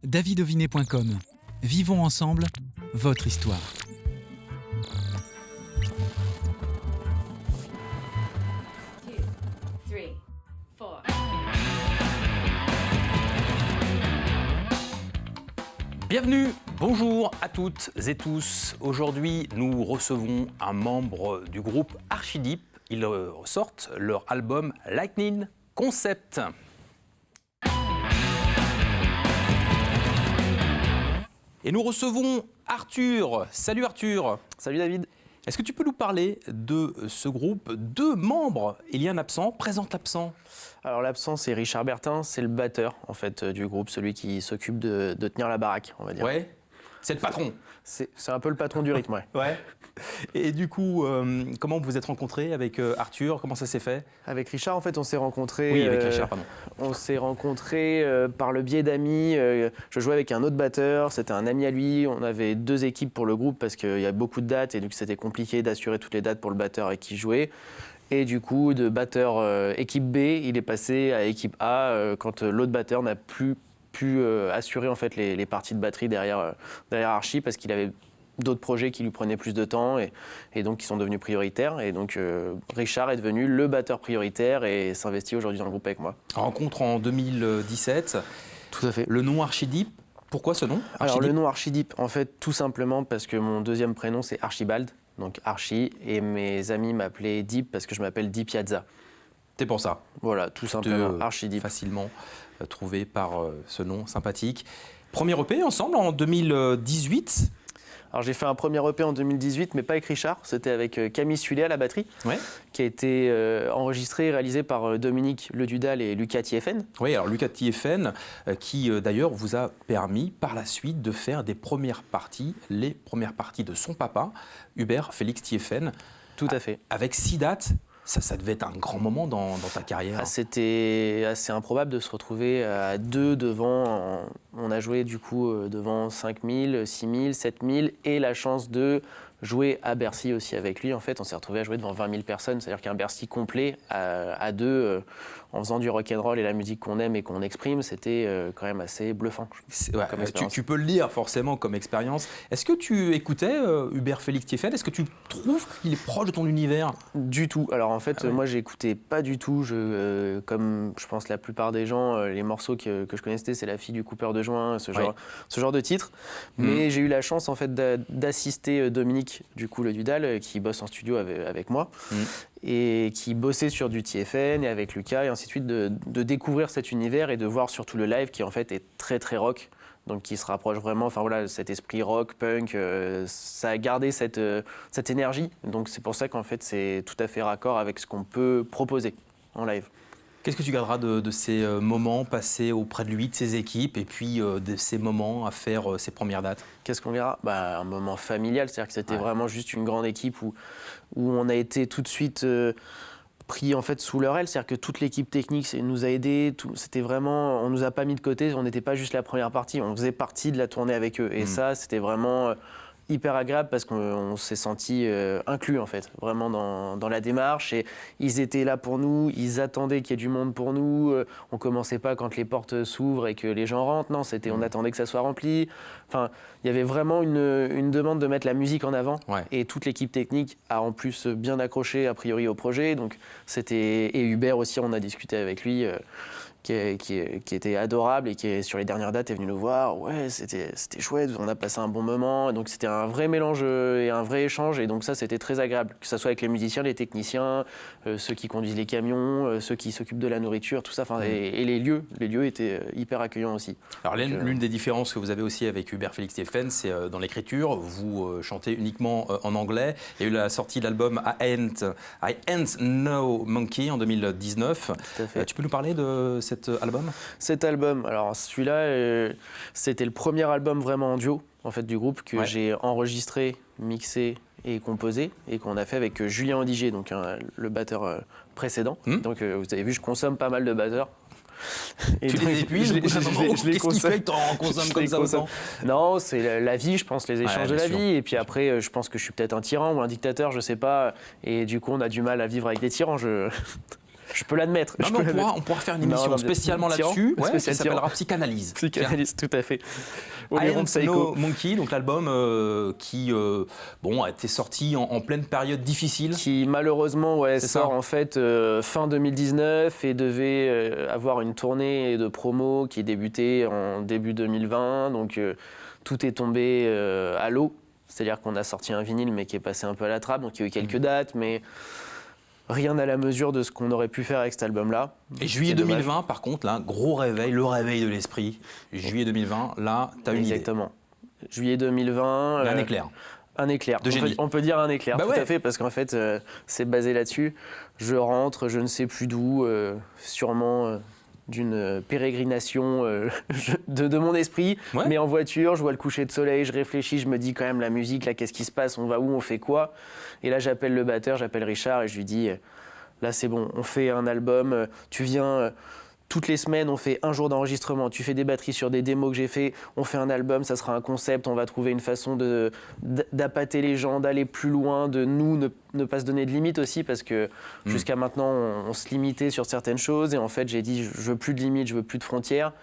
davidovinet.com. Vivons ensemble votre histoire. Bienvenue, bonjour à toutes et tous. Aujourd'hui, nous recevons un membre du groupe Archideep. Ils ressortent leur album Lightning Concept. Et nous recevons Arthur. Salut Arthur. Salut David. Est-ce que tu peux nous parler de ce groupe? Deux membres, il y a un absent. Présente l'absent. Alors l'absent, c'est Richard Bertin, c'est le batteur en fait du groupe, celui qui s'occupe de tenir la baraque, on va dire. Ouais, c'est le patron. C'est un peu le patron du rythme, ouais. Ouais. Et du coup, comment vous vous êtes rencontrés avec Arthur? Comment ça s'est fait? Avec Richard, en fait, on s'est rencontrés. Oui, avec Richard, pardon. On s'est rencontrés par le biais d'amis. Je jouais avec un autre batteur, c'était un ami à lui. On avait deux équipes pour le groupe parce qu'il y a beaucoup de dates et donc c'était compliqué d'assurer toutes les dates pour le batteur avec qui jouer. Et du coup, de batteur équipe B, il est passé à équipe A quand l'autre batteur n'a plus pu assurer en fait les parties de batterie derrière Archie parce qu'il avait d'autres projets qui lui prenaient plus de temps et donc qui sont devenus prioritaires. Et donc Richard est devenu le batteur prioritaire et s'investit aujourd'hui dans le groupe avec moi. Rencontre en 2017. Tout à fait. Le nom Archideep, pourquoi ce nom? Alors le nom Archideep, en fait, tout simplement parce que mon deuxième prénom c'est Archibald, donc Archie, et mes amis m'appelaient Deep parce que je m'appelle Di Piazza. C'est pour ça. Voilà, tout simplement, Archideep. Facilement trouvé par ce nom sympathique. Premier EP ensemble en 2018. Alors j'ai fait un premier EP en 2018, mais pas avec Richard, c'était avec Camille Sulé à la batterie, Ouais. qui a été enregistré et réalisé par Dominique Ledudal et Lucas TFN. Oui, alors Lucas TFN, qui d'ailleurs vous a permis par la suite de faire des premières parties, les premières parties de son papa, Hubert Félix TFN. Tout à fait. Avec 6 dates. Ça devait être un grand moment dans ta carrière. C'était assez improbable de se retrouver à deux devant. On a joué du coup devant 5000, 6000, 7000 et la chance de jouer à Bercy aussi avec lui. En fait, on s'est retrouvé à jouer devant 20 000 personnes, c'est-à-dire qu'un Bercy complet à deux, en faisant du rock'n'roll et la musique qu'on aime et qu'on exprime, c'était quand même assez bluffant. Tu peux le dire forcément comme expérience. Est-ce que tu écoutais Hubert Félix TFN? Est-ce que tu trouves qu'il est proche de ton univers? Du tout. Alors en fait, moi j'écoutais pas du tout. Comme je pense la plupart des gens, les morceaux que je connaissais, c'est La fille du coupeur de joint, ce genre de titre. Mais j'ai eu la chance en fait d'assister Dominique, du coup le Dudal, qui bosse en studio avec moi et qui bossait sur du TFN et avec Lucas et ainsi de suite, de découvrir cet univers et de voir surtout le live qui en fait est très très rock. Donc qui se rapproche vraiment, enfin voilà, cet esprit rock, punk, ça a gardé cette énergie. Donc c'est pour ça qu'en fait c'est tout à fait raccord avec ce qu'on peut proposer en live. Qu'est-ce que tu garderas de ces moments passés auprès de lui, de ses équipes, et puis de ces moments à faire ses premières dates? Qu'est-ce qu'on verra? Un moment familial, c'est-à-dire que c'était vraiment juste une grande équipe où on a été tout de suite pris en fait sous leur aile, c'est-à-dire que toute l'équipe technique nous a aidés, c'était vraiment, on nous a pas mis de côté, on n'était pas juste la première partie, on faisait partie de la tournée avec eux, et ça c'était vraiment hyper agréable parce qu'on s'est senti inclus en fait, vraiment dans la démarche, et ils étaient là pour nous, ils attendaient qu'il y ait du monde pour nous, on commençait pas quand les portes s'ouvrent et que les gens rentrent, non, on attendait que ça soit rempli, enfin il y avait vraiment une demande de mettre la musique en avant, et toute l'équipe technique a en plus bien accroché a priori au projet, donc et Hubert aussi, on a discuté avec lui, qui était adorable et qui sur les dernières dates est venu nous voir. Ouais, c'était chouette, on a passé un bon moment. Et donc c'était un vrai mélange et un vrai échange, et donc ça c'était très agréable, que ce soit avec les musiciens, les techniciens, ceux qui conduisent les camions, ceux qui s'occupent de la nourriture, tout ça. Et les lieux étaient hyper accueillants aussi. Alors l'une des différences que vous avez aussi avec Hubert Félix TFN, c'est dans l'écriture. Vous chantez uniquement en anglais. Il y a eu la sortie de l'album I Ain't No Monkey en 2019. Tout à fait. Tu peux nous parler de cet album? Cet album, alors celui-là, c'était le premier album vraiment en duo en fait, du groupe que j'ai enregistré, mixé et composé, et qu'on a fait avec Julien Odiger, donc le batteur précédent. Donc vous avez vu, je consomme pas mal de batteurs. Et tu les épuises? Qu'est-ce qui fait que tu en consommes comme ça autant? Non, c'est la vie, je pense, les échanges de la vie. Et puis après, je pense que je suis peut-être un tyran ou un dictateur, je sais pas. Et du coup, on a du mal à vivre avec des tyrans. Je peux l'admettre. Non, mais on pourra faire une émission spécialement là-dessus, qui s'appellera Psychanalyse. Psychanalyse, tout à fait. I Ain't No Monkey, donc l'album qui a été sorti en pleine période difficile. Qui malheureusement sort en fait fin 2019 et devait avoir une tournée de promo qui débutait en début 2020. Donc tout est tombé à l'eau. C'est-à-dire qu'on a sorti un vinyle mais qui est passé un peu à la trappe. Donc il y a eu quelques dates, mais rien à la mesure de ce qu'on aurait pu faire avec cet album-là. Et juillet 2020, par contre, là, gros réveil, le réveil de l'esprit. Juillet 2020, là, tu as une idée. Exactement. Juillet 2020. Un éclair. Un éclair. On peut dire un éclair, tout à fait, parce qu'en fait, c'est basé là-dessus. Je rentre, je ne sais plus d'où, sûrement d'une pérégrination de mon esprit, mais en voiture, je vois le coucher de soleil, je réfléchis, je me dis quand même la musique, là, qu'est-ce qui se passe, on va où, on fait quoi? Et là, j'appelle le batteur, j'appelle Richard et je lui dis, là, c'est bon, on fait un album, tu viens... Toutes les semaines, on fait un jour d'enregistrement. Tu fais des batteries sur des démos que j'ai fait. On fait un album, ça sera un concept. On va trouver une façon d'appâter les gens, d'aller plus loin, de ne pas se donner de limites aussi, parce que jusqu'à maintenant, on se limitait sur certaines choses. Et en fait, j'ai dit, je veux plus de limites, je veux plus de frontières.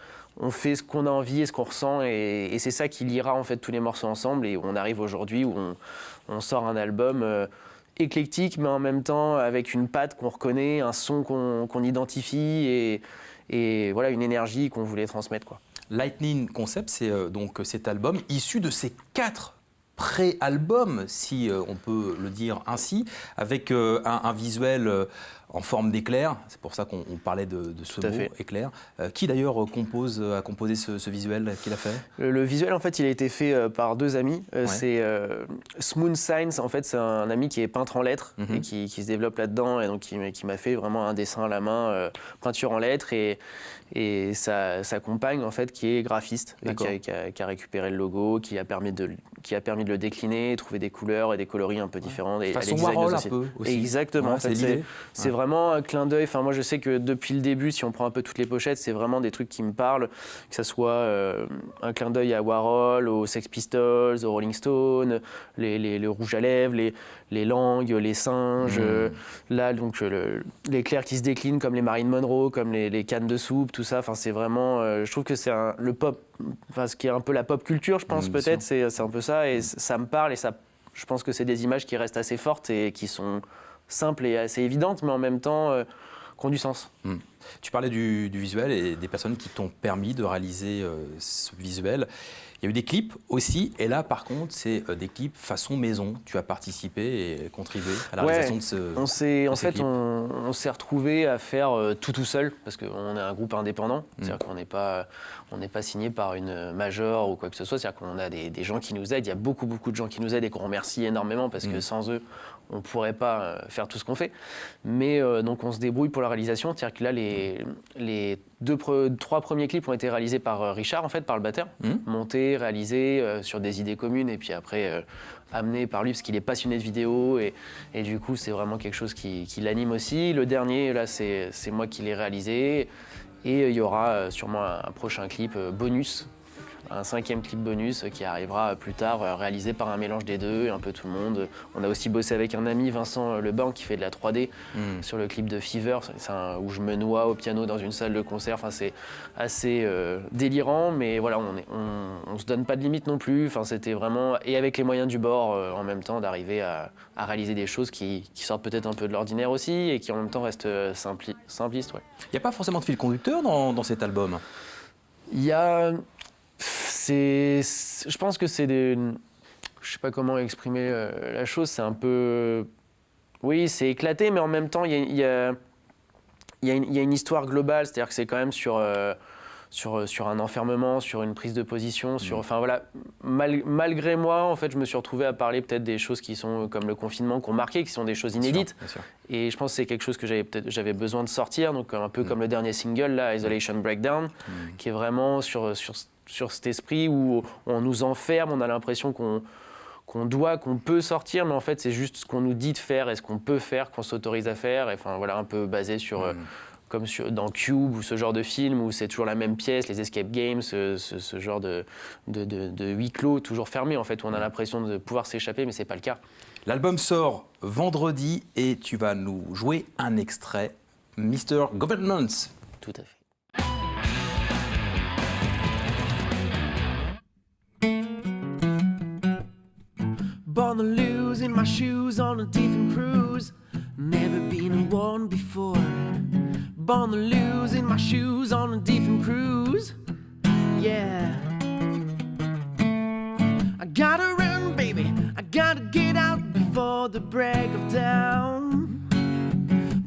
On fait ce qu'on a envie et ce qu'on ressent. Et c'est ça qui liera en fait tous les morceaux ensemble. Et on arrive aujourd'hui où on sort un album éclectique, mais en même temps avec une patte qu'on reconnaît, un son qu'on identifie et voilà, une énergie qu'on voulait transmettre, quoi. Lightning Concept, c'est donc cet album issu de ces 4 pré-albums, si on peut le dire ainsi, avec un visuel en forme d'éclair. C'est pour ça qu'on parlait de ce mot, éclair. Qui d'ailleurs a composé ce visuel qu'il a fait? Le visuel, en fait, il a été fait par 2 amis. C'est Smoon Signs, en fait, c'est un ami qui est peintre en lettres et qui se développe là-dedans, et donc qui m'a fait vraiment un dessin à la main, peinture en lettres, et sa compagne, en fait, qui est graphiste, et qui a récupéré le logo, qui a permis de le décliner, trouver des couleurs et des coloris un peu différents. Et façon Warhol un peu aussi. Exactement. En fait, c'est vraiment un clin d'œil. Enfin, moi, je sais que depuis le début, si on prend un peu toutes les pochettes, c'est vraiment des trucs qui me parlent, que ça soit un clin d'œil à Warhol, aux Sex Pistols, aux Rolling Stones, les rouges à lèvres, les langues, les singes. Là, donc, l'éclair qui se décline comme les Marilyn Monroe, comme les cannes de soupe, tout ça. Enfin, c'est vraiment... je trouve que c'est le pop, enfin, ce qui est un peu la pop culture, je pense, peut-être, c'est un peu ça. Et ça me parle, et ça, je pense que c'est des images qui restent assez fortes et qui sont simples et assez évidentes, mais en même temps qui ont du sens. Tu parlais du visuel et des personnes qui t'ont permis de réaliser ce visuel. Il y a eu des clips aussi, et là par contre c'est des clips façon maison. Tu as participé et contribué à la réalisation de ce clip. On s'est retrouvés à faire tout seul, parce qu'on est un groupe indépendant, c'est-à-dire qu'on n'est pas signé par une major ou quoi que ce soit, c'est-à-dire qu'on a des gens qui nous aident, il y a beaucoup de gens qui nous aident et qu'on remercie énormément, parce que sans eux, on ne pourrait pas faire tout ce qu'on fait. Mais donc on se débrouille pour la réalisation, c'est-à-dire que là les 3 premiers clips ont été réalisés par Richard, en fait, par le batteur, montés, réalisés sur des idées communes, et puis après amenés par lui, parce qu'il est passionné de vidéo, et du coup c'est vraiment quelque chose qui l'anime aussi. Le dernier, là, c'est moi qui l'ai réalisé, et il y aura sûrement un prochain clip bonus, un 5e clip bonus qui arrivera plus tard, réalisé par un mélange des deux, et un peu tout le monde. On a aussi bossé avec un ami, Vincent Lebanc, qui fait de la 3D sur le clip de Fever, où je me noie au piano dans une salle de concert. Enfin, c'est assez délirant, mais voilà, on se donne pas de limite non plus. Enfin, c'était vraiment, et avec les moyens du bord en même temps, d'arriver à réaliser des choses qui sortent peut-être un peu de l'ordinaire aussi, et qui en même temps restent simplistes. Il n'y a pas forcément de fil conducteur dans cet album? Il y a... je pense que c'est des... Je sais pas comment exprimer la chose, c'est un peu... Oui, c'est éclaté, mais en même temps, il y a une histoire globale, c'est-à-dire que c'est quand même sur un enfermement, sur une prise de position, enfin voilà, malgré moi, en fait, je me suis retrouvé à parler peut-être des choses qui sont comme le confinement, qui ont marqué, qui sont des choses inédites. Bien sûr. Et je pense que c'est quelque chose que j'avais besoin de sortir, donc un peu comme le dernier single, là, Isolation Breakdown, qui est vraiment sur cet esprit où on nous enferme, on a l'impression qu'on peut sortir, mais en fait, c'est juste ce qu'on nous dit de faire et ce qu'on peut faire, qu'on s'autorise à faire. Et enfin, voilà, un peu basé sur... comme dans Cube ou ce genre de film où c'est toujours la même pièce, les escape games, ce genre de huis clos toujours fermé, en fait, où on a l'impression de pouvoir s'échapper, mais c'est pas le cas. L'album sort vendredi et tu vas nous jouer un extrait Mr. Government. Tout à fait. Born to lose in my shoes on a different cruise. Never been one before. Born to lose in my shoes on a different cruise. Yeah. I gotta run, baby. I gotta get out before the break of dawn.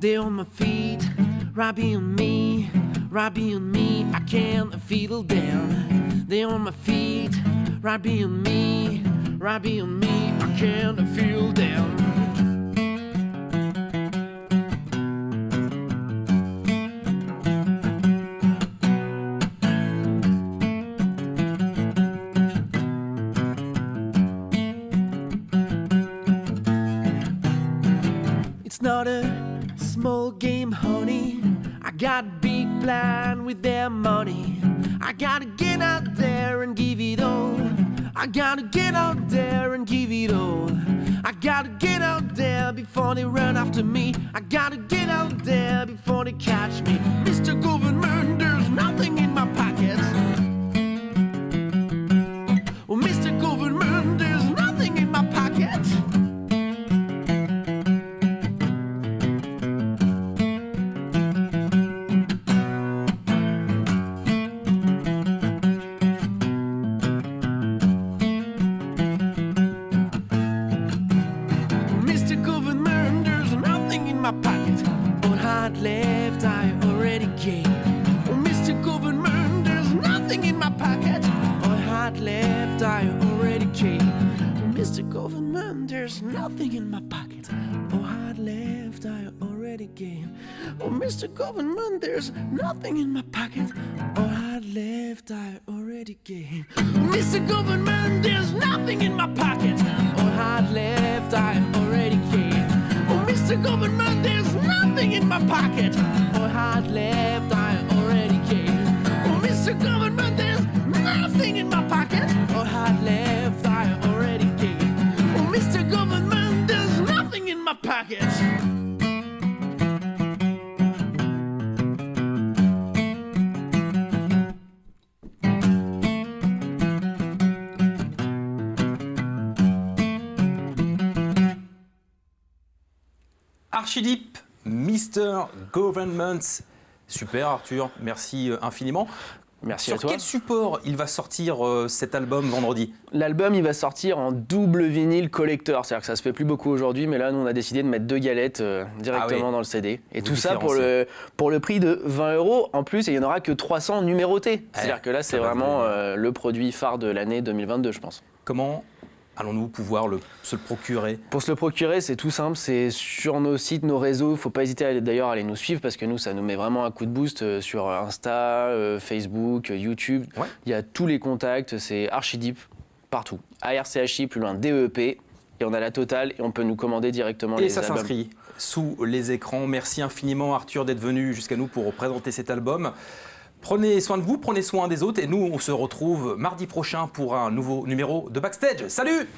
They're on my feet, right behind me, right behind me. I can't feel down. They're on my feet, right behind me, right behind me. I can't feel down. It's not a small game, honey. I got a big plan with their money. I gotta get out there and give it all. I gotta get out there and give it all. I gotta get out there before they run after me. I gotta get out there before they catch me. Mr. Government, there's nothing in my pockets. Oh, Mr. Government, there's nothing in my pockets. Mr. Government, there's nothing in my pocket. What I had left, I already gave. Oh, Mr. Government, there's nothing in my pocket. What I had left, I already gave. Oh, Mr. Government, there's nothing in my pocket. Oh, I had left, I already gave. Oh, Mr. Government, there's nothing in my pocket. Oh, I had left, I already gave. Oh, Mr. Government, there's nothing in my pocket. Oh, I had left, I already gave. Oh, Mr. Government, there's nothing in my pocket. Oh, I had left, I already gave. Oh, Mr. Government, there's nothing in my pocket. Oh, I had left, I already gave. Oh, Mr. Government, there's nothing in my pocket. Archideep, Mr. Government. Super Arthur, merci infiniment. Merci à Sur toi. quel support il va sortir cet album vendredi? L'album, il va sortir en double vinyle collector. C'est-à-dire que ça se fait plus beaucoup aujourd'hui, mais là, nous, on a décidé de mettre 2 galettes directement Ah oui. dans le CD. Et Vous tout ça pour le prix de 20 €. En plus, il n'y en aura que 300 numérotés. C'est-à-dire que là, c'est ça va vraiment devenir. le produit phare de l'année 2022, je pense. Comment allons-nous pouvoir se le procurer? Pour se le procurer, c'est tout simple, c'est sur nos sites, nos réseaux. Il ne faut pas hésiter d'ailleurs à aller nous suivre parce que nous, ça nous met vraiment un coup de boost sur Insta, Facebook, YouTube. Ouais. Il y a tous les contacts, c'est Archideep partout. ARCHI, plus loin DEP. Et on a la totale et on peut nous commander directement Et les ça albums. s'inscrit sous les écrans. Merci infiniment Arthur d'être venu jusqu'à nous pour présenter cet album. Prenez soin de vous, prenez soin des autres et nous on se retrouve mardi prochain pour un nouveau numéro de Backstage. Salut!